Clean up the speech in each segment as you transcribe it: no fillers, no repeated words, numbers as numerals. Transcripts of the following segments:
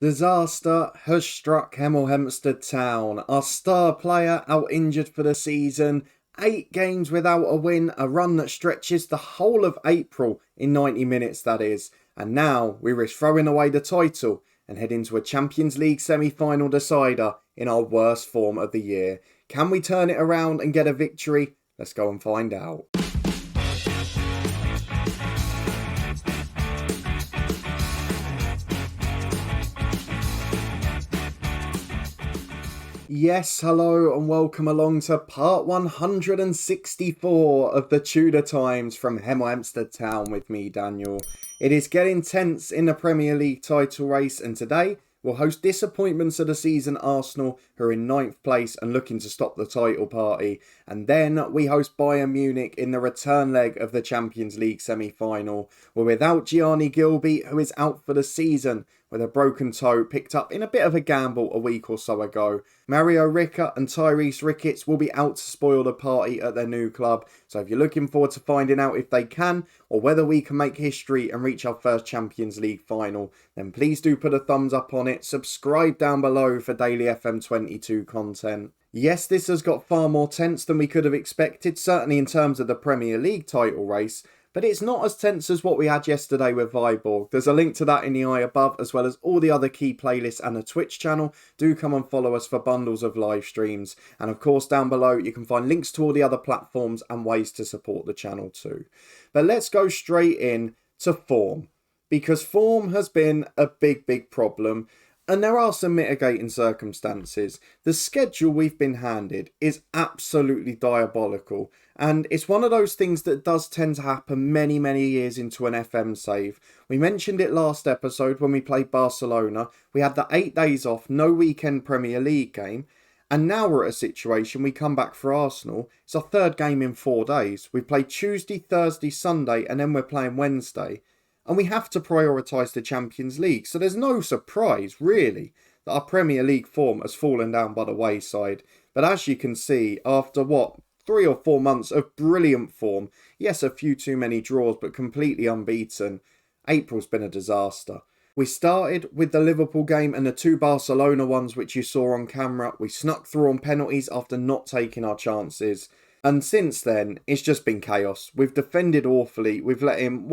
Disaster has struck Hemel Hempstead Town. Our star player out injured for the season. 8 games without a win, a run that stretches the whole of April in 90 minutes, that is. And now we risk throwing away the title and head into a Champions League semi-final decider in our worst form of the year. Can we turn it around and get a victory? Let's go and find out. Yes, hello and welcome along to part 164 of the Tudor Times from Hemel Hempstead Town with me, Daniel. It is getting tense in the Premier League title race, and today we'll host disappointments of the season Arsenal, who are in 9th place and looking to stop the title party. And then we host Bayern Munich in the return leg of the Champions League semi-final. We're without Gianni Gilby, who is out for the season with a broken toe picked up in a bit of a gamble a week or so ago. Mario Ricca and Tyrese Ricketts will be out to spoil the party at their new club. So if you're looking forward to finding out if they can, or whether we can make history and reach our first Champions League final, then please do put a thumbs up on it. Subscribe down below for daily FM22 content. Yes, this has got far more tense than we could have expected, certainly in terms of the Premier League title race. But it's not as tense as what we had yesterday with Viborg. There's a link to that in the eye above, as well as all the other key playlists and the Twitch channel. Do come and follow us for bundles of live streams. And of course, down below, you can find links to all the other platforms and ways to support the channel too. But let's go straight in to form, because form has been a big problem. And there are some mitigating circumstances. The schedule we've been handed is absolutely diabolical. And it's one of those things that does tend to happen many years into an FM save. We mentioned it last episode when we played Barcelona. We had the 8 days off, no weekend Premier League game. And now we're at a situation, we come back for Arsenal. It's our 3rd game in 4 days. We played Tuesday, Thursday, Sunday, and then we're playing Wednesday. And we have to prioritise the Champions League. So there's no surprise, really, that our Premier League form has fallen down by the wayside. But as you can see, after 3 or 4 months of brilliant form, yes, a few too many draws, but completely unbeaten, April's been a disaster. We started with the Liverpool game and the 2 Barcelona ones, which you saw on camera. We snuck through on penalties after not taking our chances. And since then, it's just been chaos. We've defended awfully. We've let in,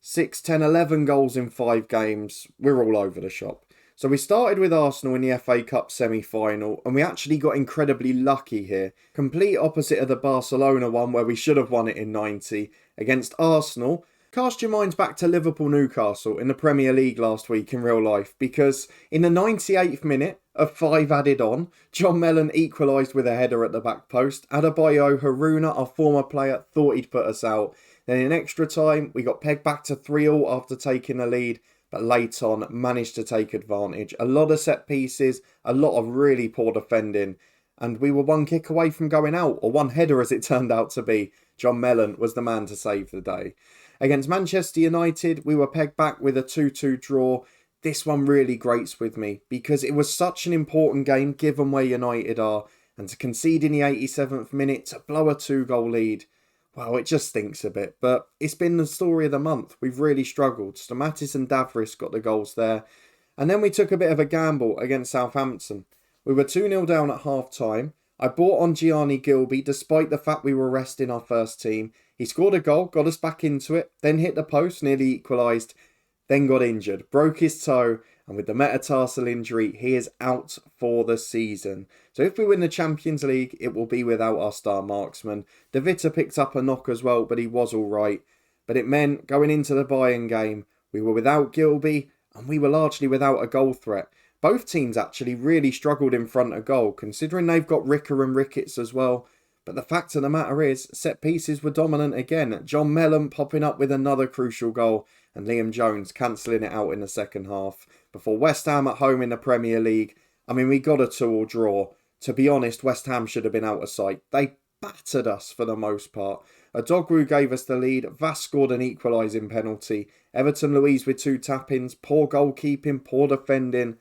6, 10, 11 goals in 5 games. We're all over the shop. So we started with Arsenal in the FA Cup semi-final, and we actually got incredibly lucky here. Complete opposite of the Barcelona one, where we should have won it in 90. Against Arsenal, cast your minds back to Liverpool-Newcastle in the Premier League last week in real life, because in the 98th minute of 5 added on, John Mellon equalised with a header at the back post. Adebayo Haruna, our former player, thought he'd put us out. Then in extra time, we got pegged back to 3-3 after taking the lead, but late on managed to take advantage. A lot of set pieces, a lot of really poor defending, and we were 1 kick away from going out, or 1 header as it turned out to be. John Mellon was the man to save the day. Against Manchester United, we were pegged back with a 2-2 draw. This one really grates with me, because it was such an important game given where United are, and to concede in the 87th minute to blow a 2-goal lead, well, it just stinks a bit, but it's been the story of the month. We've really struggled. Stamatis and Davris got the goals there. And then we took a bit of a gamble against Southampton. We were 2-0 down at half-time. I bought on Gianni Gilby despite the fact we were resting our first team. He scored a goal, got us back into it, then hit the post, nearly equalised, then got injured, broke his toe, and with the metatarsal injury, he is out for the season. So if we win the Champions League, it will be without our star marksman. De Vita picked up a knock as well, but he was all right. But it meant going into the Bayern game, we were without Gilby, and we were largely without a goal threat. Both teams actually really struggled in front of goal, considering they've got Ricca and Ricketts as well. But the fact of the matter is, set pieces were dominant again. John Mellon popping up with another crucial goal, and Liam Jones cancelling it out in the second half. Before West Ham at home in the Premier League, we got a 2-2 draw. To be honest, West Ham should have been out of sight. They battered us for the most part. Adogwu gave us the lead. Vass scored an equalising penalty. Everton Luiz with 2 tap-ins. Poor goalkeeping, poor defending.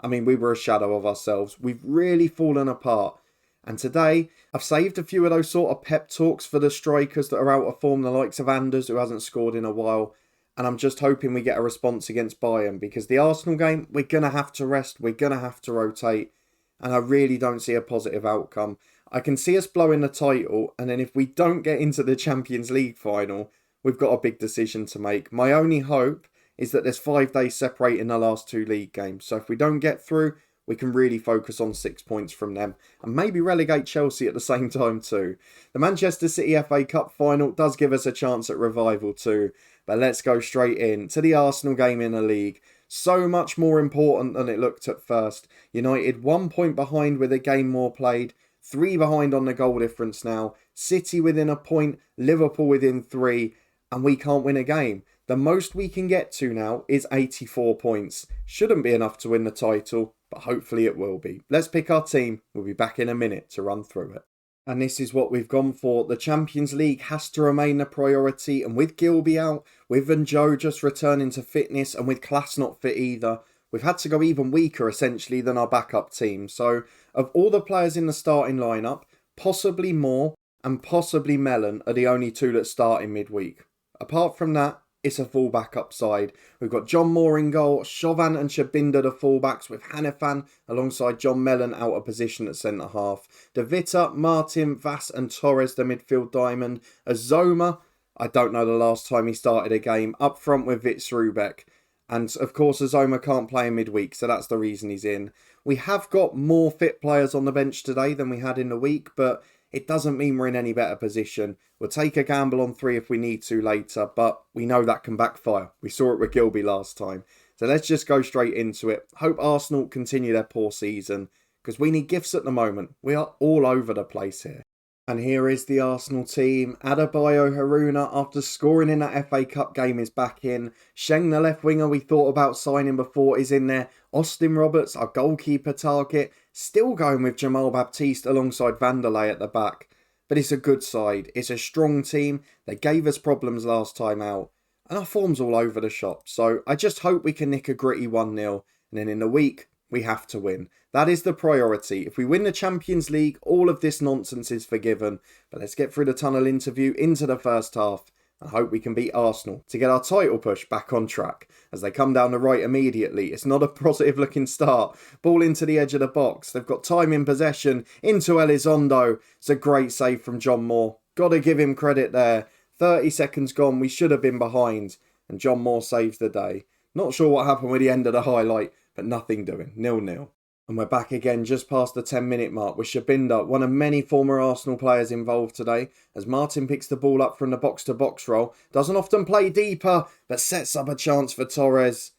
We were a shadow of ourselves. We've really fallen apart. And today, I've saved a few of those sort of pep talks for the strikers that are out of form, the likes of Anders, who hasn't scored in a while. And I'm just hoping we get a response against Bayern, because the Arsenal game, we're going to have to rest, we're going to have to rotate, and I really don't see a positive outcome. I can see us blowing the title, and then if we don't get into the Champions League final, we've got a big decision to make. My only hope is that there's 5 days separating the last 2 league games. So if we don't get through, we can really focus on 6 points from them and maybe relegate Chelsea at the same time too. The Manchester City FA Cup final does give us a chance at revival too. But let's go straight in to the Arsenal game in the league. So much more important than it looked at first. United 1 point behind with a game more played. 3 behind on the goal difference now. City within a point. Liverpool within 3. And we can't win a game. The most we can get to now is 84 points. Shouldn't be enough to win the title, but hopefully it will be. Let's pick our team. We'll be back in a minute to run through it. And this is what we've gone for. The Champions League has to remain a priority. And with Gilby out, with Joe just returning to fitness, and with Klaas not fit either, we've had to go even weaker essentially than our backup team. So of all the players in the starting lineup, possibly Moore and possibly Mellon are the only 2 that start in midweek. Apart from that, it's a full backup side. We've got John Moore in goal, Chauvin and Shabinder the fullbacks, with Hannafan alongside John Mellon out of position at centre half. De Vita, Martin, Vass and Torres the midfield diamond. Azoma, I don't know the last time he started a game, up front with Vitz Rubeck. And of course Azoma can't play in midweek, so that's the reason he's in. We have got more fit players on the bench today than we had in the week, but it doesn't mean we're in any better position. We'll take a gamble on 3 if we need to later, but we know that can backfire. We saw it with Gilby last time. So let's just go straight into it. Hope Arsenal continue their poor season, because we need gifts at the moment. We are all over the place here. And here is the Arsenal team. Adebayo Haruna, after scoring in that FA Cup game, is back in. Sheng, the left winger we thought about signing before, is in there. Austin Roberts, our goalkeeper target, still going with Jamal Baptiste alongside Vanderlei at the back. But it's a good side. It's a strong team. They gave us problems last time out. And our form's all over the shop. So I just hope we can nick a gritty 1-0. And then in the week, we have to win. That is the priority. If we win the Champions League, all of this nonsense is forgiven. But let's get through the tunnel interview into the first half. I hope we can beat Arsenal to get our title push back on track. As they come down the right immediately, it's not a positive looking start. Ball into the edge of the box. They've got time in possession. Into Elizondo. It's a great save from John Moore. Got to give him credit there. 30 seconds gone. We should have been behind. And John Moore saves the day. Not sure what happened with the end of the highlight, but nothing doing. 0-0. And we're back again just past the 10-minute mark with Shabinder, one of many former Arsenal players involved today, as Martin picks the ball up from the box-to-box roll. Doesn't often play deeper, but sets up a chance for Torres.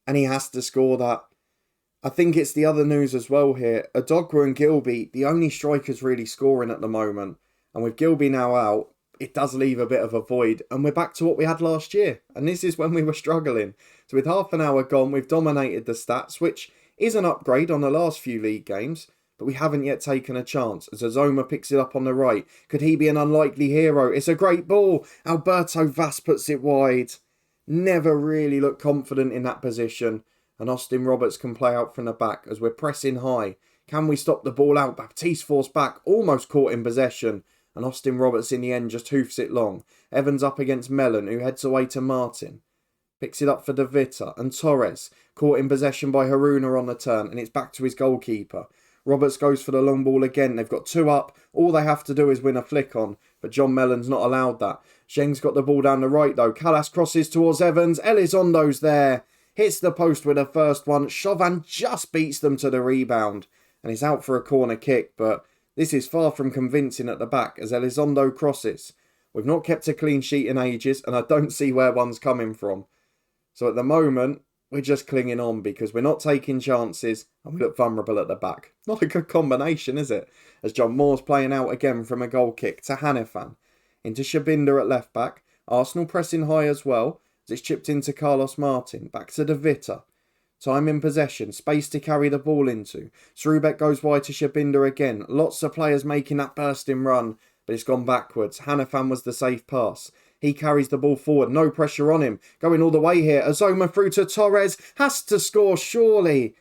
And he has to score that. I think it's the other news as well here. Adogwa and Gilby, the only strikers really scoring at the moment. And with Gilby now out, it does leave a bit of a void. And we're back to what we had last year. And this is when we were struggling. So with half an hour gone, we've dominated the stats, which is an upgrade on the last few league games, but we haven't yet taken a chance as Azoma picks it up on the right. Could he be an unlikely hero? It's a great ball. Alberto Vass puts it wide. Never really looked confident in that position. And Austin Roberts can play out from the back as we're pressing high. Can we stop the ball out? Baptiste forced back, almost caught in possession. And Austin Roberts in the end just hoofs it long. Evans up against Mellon, who heads away to Martin. Picks it up for De Vita and Torres, caught in possession by Haruna on the turn, and it's back to his goalkeeper. Roberts goes for the long ball again. They've got 2 up. All they have to do is win a flick on, but John Mellon's not allowed that. Sheng's got the ball down the right though. Callas crosses towards Evans. Elizondo's there. Hits the post with the first one. Chauvin just beats them to the rebound, and he's out for a corner kick, but this is far from convincing at the back as Elizondo crosses. We've not kept a clean sheet in ages, and I don't see where one's coming from. So at the moment, we're just clinging on because we're not taking chances and we look vulnerable at the back. Not a good combination, is it? As John Moore's playing out again from a goal kick to Hannafan. Into Shabinder at left back. Arsenal pressing high as well as it's chipped into Carlos Martin. Back to De Vita. Time in possession. Space to carry the ball into. Srubeck goes wide to Shabinder again. Lots of players making that bursting run, but it's gone backwards. Hannafan was the safe pass. He carries the ball forward, no pressure on him. Going all the way here, Azoma through to Torres. Has to score, surely.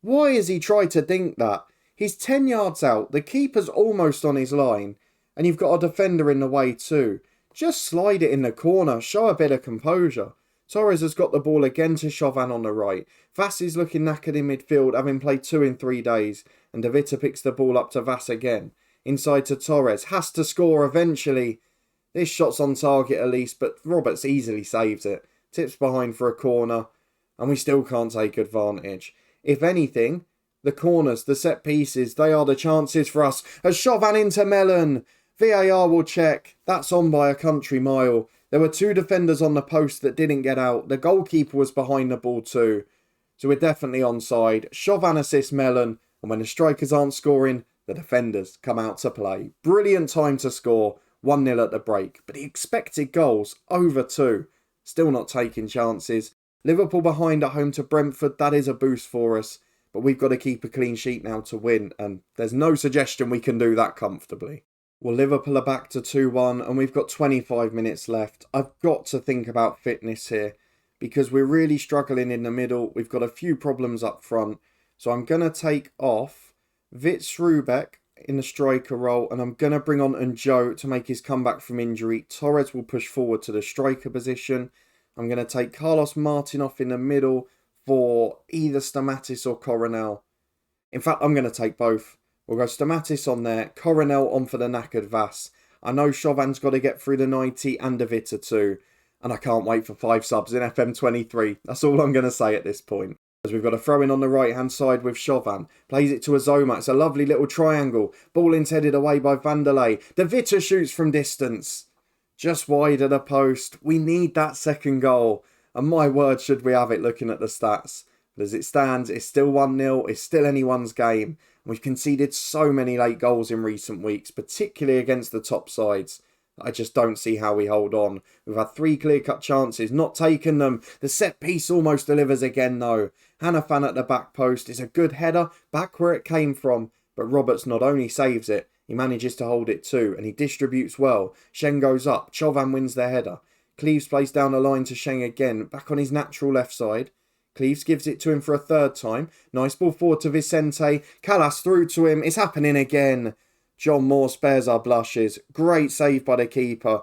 Why has he tried to dink that? He's 10 yards out, the keeper's almost on his line. And you've got a defender in the way too. Just slide it in the corner, show a bit of composure. Torres has got the ball again to Chauvin on the right. Vass is looking knackered in midfield, having played 2 in 3 days. And De Vita picks the ball up to Vass again. Inside to Torres. Has to score eventually. This shot's on target at least, but Roberts easily saves it. Tips behind for a corner. And we still can't take advantage. If anything, the corners, the set pieces, they are the chances for us. As Chauvin into Mellon. VAR will check. That's on by a country mile. There were 2 defenders on the post that didn't get out. The goalkeeper was behind the ball too. So we're definitely onside. Chauvin assists Mellon. And when the strikers aren't scoring, the defenders come out to play. Brilliant time to score. 1-0 at the break. But the expected goals, over 2. Still not taking chances. Liverpool behind at home to Brentford. That is a boost for us. But we've got to keep a clean sheet now to win. And there's no suggestion we can do that comfortably. Well, Liverpool are back to 2-1 and we've got 25 minutes left. I've got to think about fitness here because we're really struggling in the middle. We've got a few problems up front. So I'm going to take off Wits Rubeck in the striker role and I'm going to bring on N'Jo to make his comeback from injury. Torres will push forward to the striker position. I'm going to take Carlos Martin off in the middle for either Stamatis or Coronel. In fact, I'm going to take both. We'll go Stamatis on there, Coronel on for the knackered Vass. I know Chauvin's got to get through the 90 and De Vita too. And I can't wait for 5 subs in FM23. That's all I'm going to say at this point. As we've got a throw in on the right hand side with Chauvin. Plays it to Azoma. It's a lovely little triangle. Ball headed away by Vanderlei. De Vita shoots from distance. Just wide of the post. We need that second goal. And my word, should we have it looking at the stats. But as it stands, it's still 1-0. It's still anyone's game. We've conceded so many late goals in recent weeks, particularly against the top sides. I just don't see how we hold on. We've had 3 clear-cut chances, not taken them. The set piece almost delivers again though. Hanafan at the back post is a good header, back where it came from. But Roberts not only saves it, he manages to hold it too, and he distributes well. Shen goes up, Chauvin wins the header. Cleves plays down the line to Shen again, back on his natural left side. Cleves gives it to him for a 3rd time. Nice ball forward to Vicente. Callas through to him. It's happening again. John Moore spares our blushes. Great save by the keeper.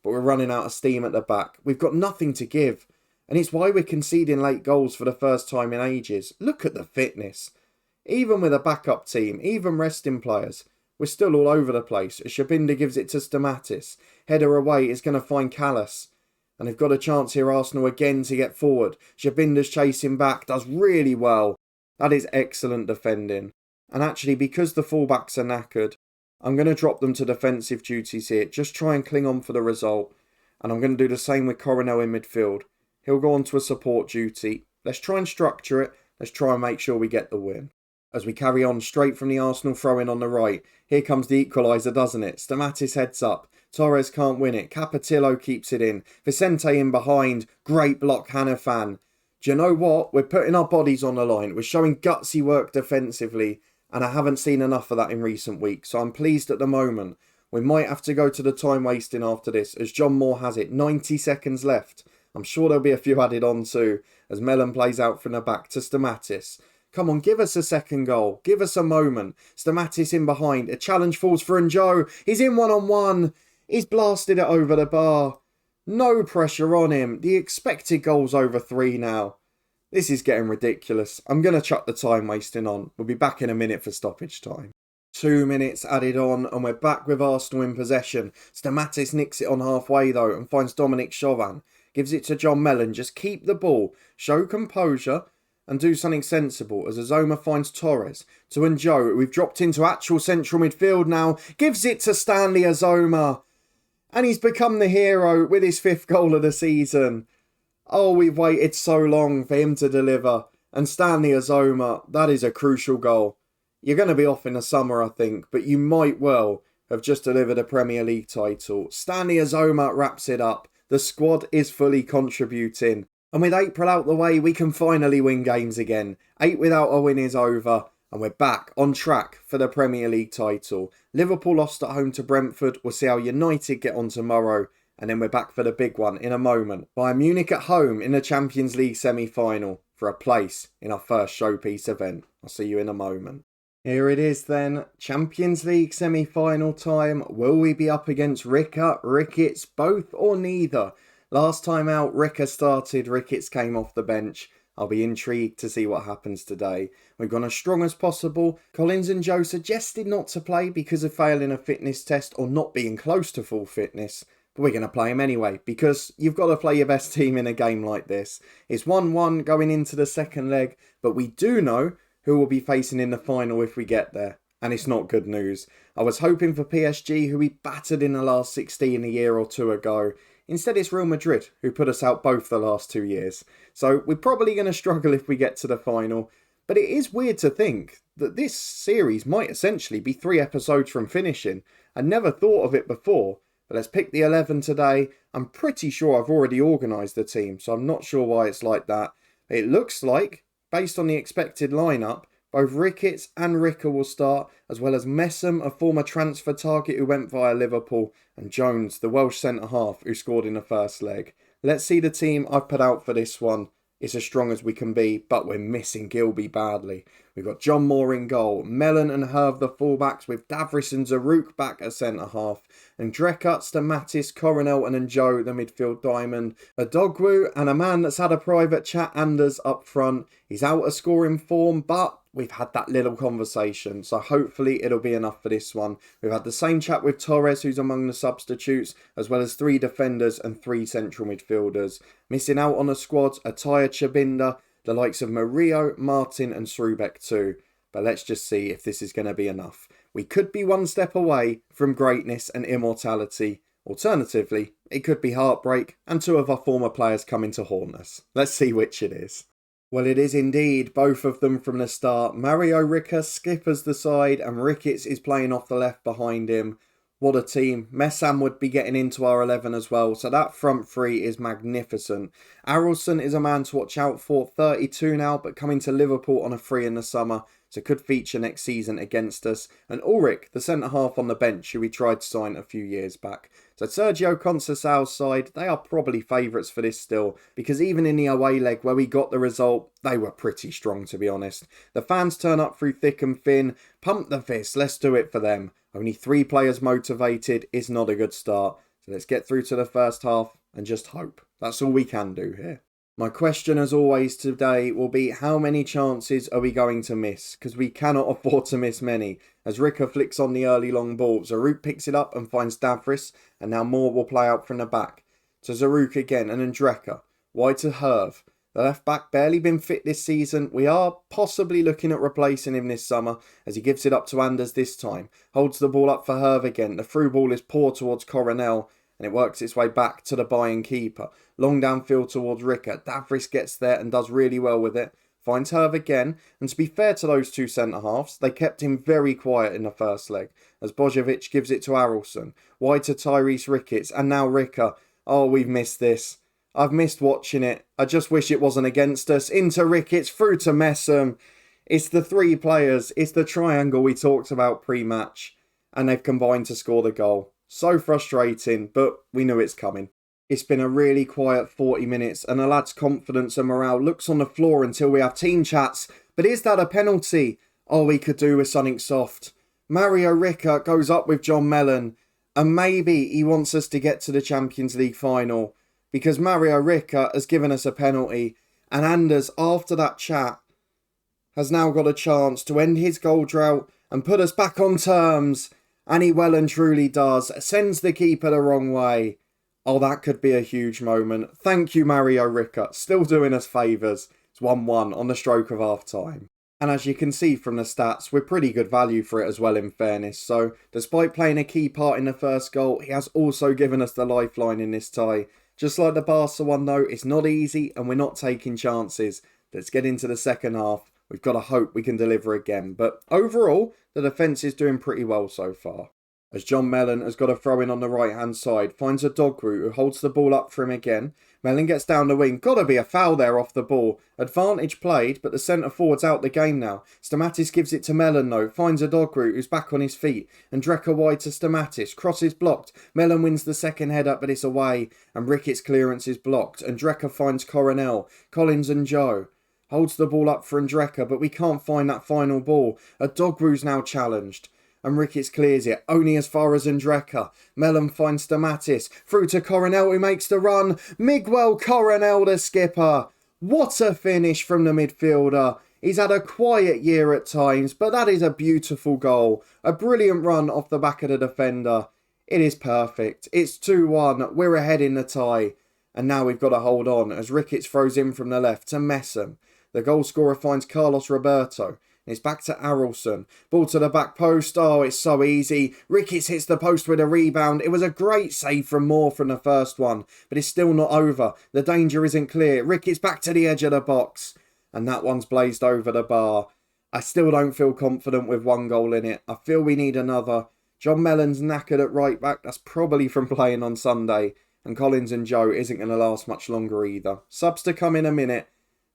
But we're running out of steam at the back. We've got nothing to give. And it's why we're conceding late goals for the first time in ages. Look at the fitness. Even with a backup team, even resting players, we're still all over the place. Shabinda gives it to Stamatis. Header away is going to find Callas. And they've got a chance here, Arsenal, again to get forward. Shabinda's chasing back, does really well. That is excellent defending. And actually, because the fullbacks are knackered, I'm going to drop them to defensive duties here. Just try and cling on for the result. And I'm going to do the same with Coronel in midfield. He'll go on to a support duty. Let's try and structure it. Let's try and make sure we get the win. As we carry on straight from the Arsenal throw-in on the right. Here comes the equaliser, doesn't it? Stamatis heads up. Torres can't win it. Capetillo keeps it in. Vicente in behind. Great block, Hanafan. Do you know what? We're putting our bodies on the line. We're showing gutsy work defensively. And I haven't seen enough of that in recent weeks. So I'm pleased at the moment. We might have to go to the time wasting after this. As John Moore has it. 90 seconds left. I'm sure there'll be a few added on too. As Mellon plays out from the back to Stamatis. Come on, give us a second goal. Give us a moment. Stamatis in behind. A challenge falls for N'Jo. He's in one-on-one. He's blasted it over the bar. No pressure on him. The expected goal's over 3 now. This is getting ridiculous. I'm going to chuck the time wasting on. We'll be back in a minute for stoppage time. 2 minutes added on and we're back with Arsenal in possession. Stamatis nicks it on halfway though and finds Dominic Chauvin. Gives it to John Mellon. Just keep the ball. Show composure. And do something sensible as Azoma finds Torres. To N'Jo. We've dropped into actual central midfield now. Gives it to Stanley Azoma. And he's become the hero with his 5th goal of the season. Oh, we've waited so long for him to deliver. And Stanley Azoma, that is a crucial goal. You're going to be off in the summer, I think. But you might well have just delivered a Premier League title. Stanley Azoma wraps it up. The squad is fully contributing. And with April out the way, we can finally win games again. 8 without a win is over. And we're back on track for the Premier League title. Liverpool lost at home to Brentford. We'll see how United get on tomorrow. And then we're back for the big one in a moment. Bayern Munich at home in the Champions League semi-final for a place in our first showpiece event. I'll see you in a moment. Here it is then. Champions League semi-final time. Will we be up against Ricketts, both or neither? Last time out, Ricker started, Ricketts came off the bench. I'll be intrigued to see what happens today. We've gone as strong as possible. Collins and Joe suggested not to play because of failing a fitness test or not being close to full fitness. But we're going to play him anyway, because you've got to play your best team in a game like this. It's 1-1 going into the second leg, but we do know who we'll be facing in the final if we get there. And it's not good news. I was hoping for PSG, who we battered in the last 16 a year or two ago. Instead, it's Real Madrid, who put us out both the last 2 years. So we're probably going to struggle if we get to the final. But it is weird to think that this series might essentially be 3 episodes from finishing. I never thought of it before. But let's pick the 11 today. I'm pretty sure I've already organised the team, so I'm not sure why it's like that. It looks like, based on the expected lineup, both Ricketts and Ricker will start, as well as Messam, a former transfer target who went via Liverpool, and Jones, the Welsh centre-half who scored in the first leg. Let's see the team I've put out for this one. It's as strong as we can be, but we're missing Gilby badly. We've got John Moore in goal, Mellon and Herve the fullbacks, with Davris and Zaruk back at centre-half, and Drecker, Stamatis, Coronel and Joe the midfield diamond. A Dogwu and a man that's had a private chat, Anders, up front. He's out of scoring form, but we've had that little conversation, so hopefully it'll be enough for this one. We've had the same chat with Torres, who's among the substitutes, as well as 3 defenders and 3 central midfielders. Missing out on the squad, Ataya Chabinda, the likes of Murillo, Martin and Srubek too. But let's just see if this is going to be enough. We could be one step away from greatness and immortality. Alternatively, it could be heartbreak and 2 of our former players coming to haunt us. Let's see which it is. Well, it is indeed both of them from the start. Mario Ricker skippers the side and Ricketts is playing off the left behind him. What a team. Messam would be getting into our 11 as well, so that front 3 is magnificent. Arrelson is a man to watch out for, 32 now, but coming to Liverpool on a free in the summer, so could feature next season against us. And Ulrich, the centre-half on the bench, who we tried to sign a few years back. So Sergio Conceicão's side, they are probably favourites for this still, because even in the away leg where we got the result, they were pretty strong to be honest. The fans turn up through thick and thin, pump the fist, let's do it for them. Only 3 players motivated is not a good start. So let's get through to the first half and just hope. That's all we can do here. My question as always today will be, how many chances are we going to miss? Because we cannot afford to miss many. As Ricker flicks on the early long ball, Zaruk picks it up and finds Davris, and now Moore will play out from the back. To Zaruk again and then Drecker. Wide to Herve. The left back barely been fit this season. We are possibly looking at replacing him this summer as he gives it up to Anders this time. Holds the ball up for Herve again. The through ball is poor towards Coronel and it works its way back to the Bayern keeper. Long downfield towards Ricker. Davris gets there and does really well with it. Finds Herve again, and to be fair to those 2 centre-halves, they kept him very quiet in the first leg, as Bojovic gives it to Arrelson. Wide to Tyrese Ricketts, and now Ricker. Oh, we've missed this. I've missed watching it. I just wish it wasn't against us. Into Ricketts, through to Messam. It's the 3 players. It's the triangle we talked about pre-match. And they've combined to score the goal. So frustrating, but we knew it's coming. It's been a really quiet 40 minutes and the lads' confidence and morale looks on the floor until we have team chats. But is that a penalty? Oh, we could do with something soft. Mario Ricker goes up with John Mellon. And maybe he wants us to get to the Champions League final. Because Mario Ricker has given us a penalty. And Anders, after that chat, has now got a chance to end his goal drought and put us back on terms. And he well and truly does. Sends the keeper the wrong way. Oh, that could be a huge moment. Thank you, Mario Ricker. Still doing us favours. It's 1-1 on the stroke of half-time. And as you can see from the stats, we're pretty good value for it as well, in fairness. So, despite playing a key part in the first goal, he has also given us the lifeline in this tie. Just like the Barca one though, it's not easy and we're not taking chances. Let's get into the second half. We've got to hope we can deliver again. But overall, the defence is doing pretty well so far. As John Mellon has got a throw in on the right hand side, finds a Dogru who holds the ball up for him again. Mellon gets down the wing, gotta be a foul there off the ball. Advantage played, but the centre forward's out the game now. Stamatis gives it to Mellon though, finds a Dogru who's back on his feet. And Drecker wide to Stamatis, crosses blocked. Mellon wins the second header but it's away. And Ricketts' clearance is blocked. And Drecker finds Coronel, Collins and Joe. Holds the ball up for Drecker, but we can't find that final ball. A Dogru's now challenged. and Ricketts clears it, only as far as Andreka. Mellon finds Stamatis, through to Coronel who makes the run. Miguel Coronel, the skipper. What a finish from the midfielder. He's had a quiet year at times, but that is a beautiful goal. A brilliant run off the back of the defender. It is perfect. It's 2-1. We're ahead in the tie. And now we've got to hold on as Ricketts throws in from the left to Messam. The goal scorer finds Carlos Roberto. It's back to Arrelson. Ball to the back post. Oh, it's so easy. Ricketts hits the post with a rebound. It was a great save from Moore from the first one, but it's still not over. The danger isn't clear. Ricketts back to the edge of the box. And that one's blazed over the bar. I still don't feel confident with one goal in it. I feel we need another. John Mellon's knackered at right back. That's probably from playing on Sunday. And Collins and Joe isn't going to last much longer either. Subs to come in a minute.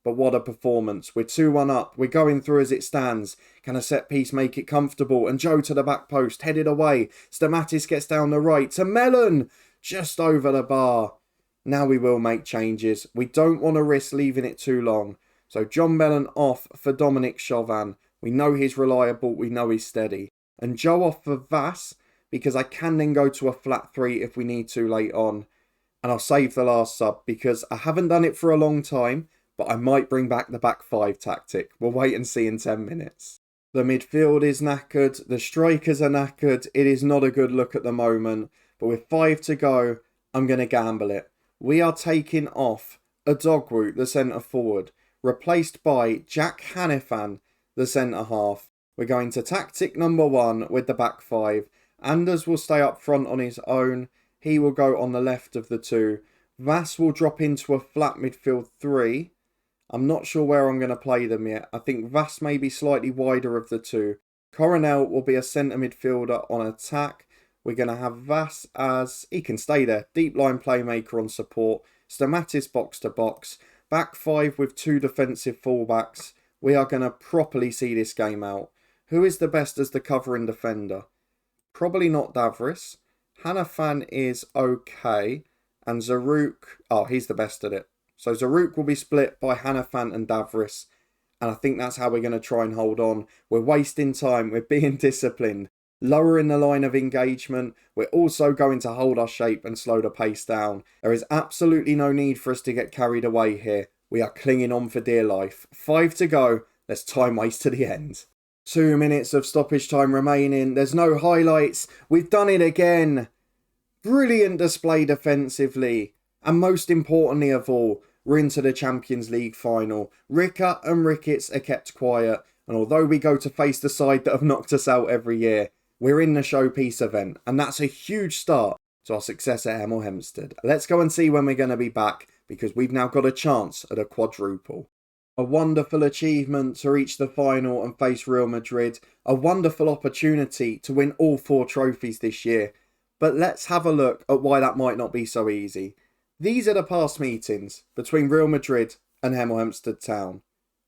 But what a performance. We're 2-1 up. We're going through as it stands. Can a set piece make it comfortable? And Joe to the back post, headed away. Stamatis gets down the right to Mellon. Just over the bar. Now we will make changes. We don't want to risk leaving it too long. So John Mellon off for Dominic Chauvin. We know he's reliable. We know he's steady. And Joe off for Vass, because I can then go to a flat 3 if we need to late on. And I'll save the last sub because I haven't done it for a long time. But I might bring back the back 5 tactic. We'll wait and see in 10 minutes. The midfield is knackered. The strikers are knackered. It is not a good look at the moment. But with 5 to go, I'm going to gamble it. We are taking off Adogwu, the centre forward, replaced by Jack Hanifan, the centre half. We're going to tactic number 1 with the back 5. Anders will stay up front on his own. He will go on the left of the 2. Vass will drop into a flat midfield 3. I'm not sure where I'm going to play them yet. I think Vass may be slightly wider of the 2. Coronel will be a centre midfielder on attack. We're going to have Vass as... he can stay there. Deep line playmaker on support. Stamatis box to box. Back 5 with 2 defensive fullbacks. We are going to properly see this game out. Who is the best as the covering defender? Probably not Davris. Hanifan is okay. And Zaruk... oh, he's the best at it. So Zaruk will be split by Hanifan and Davris. And I think that's how we're going to try and hold on. We're wasting time. We're being disciplined. Lowering the line of engagement. We're also going to hold our shape and slow the pace down. There is absolutely no need for us to get carried away here. We are clinging on for dear life. 5 to go. Let's time waste to the end. 2 minutes of stoppage time remaining. There's no highlights. We've done it again. Brilliant display defensively. And most importantly of all, we're into the Champions League final. Ricker and Ricketts are kept quiet. And although we go to face the side that have knocked us out every year, we're in the showpiece event. And that's a huge start to our success at Hemel Hempstead. Let's go and see when we're going to be back, because we've now got a chance at a quadruple. A wonderful achievement to reach the final and face Real Madrid. A wonderful opportunity to win all 4 trophies this year. But let's have a look at why that might not be so easy. These are the past meetings between Real Madrid and Hemel Hempstead Town.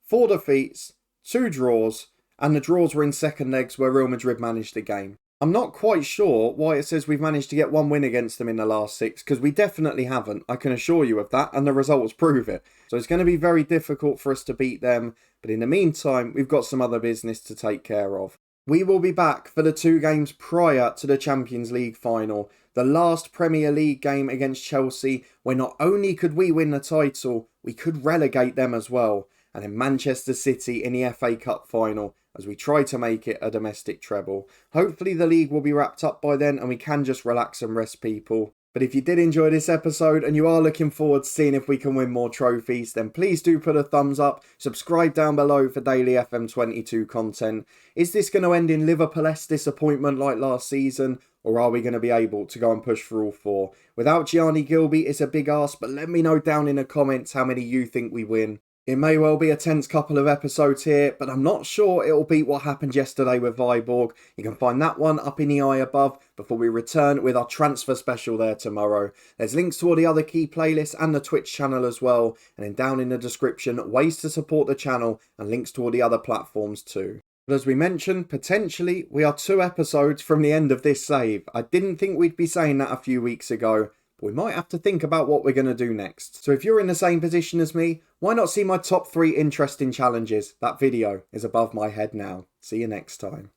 4 defeats, 2 draws, and the draws were in second legs where Real Madrid managed the game. I'm not quite sure why it says we've managed to get 1 win against them in the last 6, because we definitely haven't. I can assure you of that, and the results prove it. So it's going to be very difficult for us to beat them, but in the meantime, we've got some other business to take care of. We will be back for the 2 games prior to the Champions League final. The last Premier League game against Chelsea, where not only could we win the title, we could relegate them as well. And in Manchester City in the FA Cup final, as we try to make it a domestic treble. Hopefully the league will be wrapped up by then and we can just relax and rest people. But if you did enjoy this episode and you are looking forward to seeing if we can win more trophies, then please do put a thumbs up, subscribe down below for daily FM22 content. Is this going to end in Liverpool-esque disappointment like last season? Or are we going to be able to go and push for all 4? Without Gianni Gilby, it's a big ask, but let me know down in the comments how many you think we win. It may well be a tense couple of episodes here, but I'm not sure it'll beat what happened yesterday with Viborg. You can find that one up in the eye above before we return with our transfer special there tomorrow. There's links to all the other key playlists and the Twitch channel as well. And then down in the description, ways to support the channel and links to all the other platforms too. But as we mentioned, potentially we are 2 episodes from the end of this save. I didn't think we'd be saying that a few weeks ago. We might have to think about what we're going to do next. So if you're in the same position as me, why not see my top 3 interesting challenges? That video is above my head now. See you next time.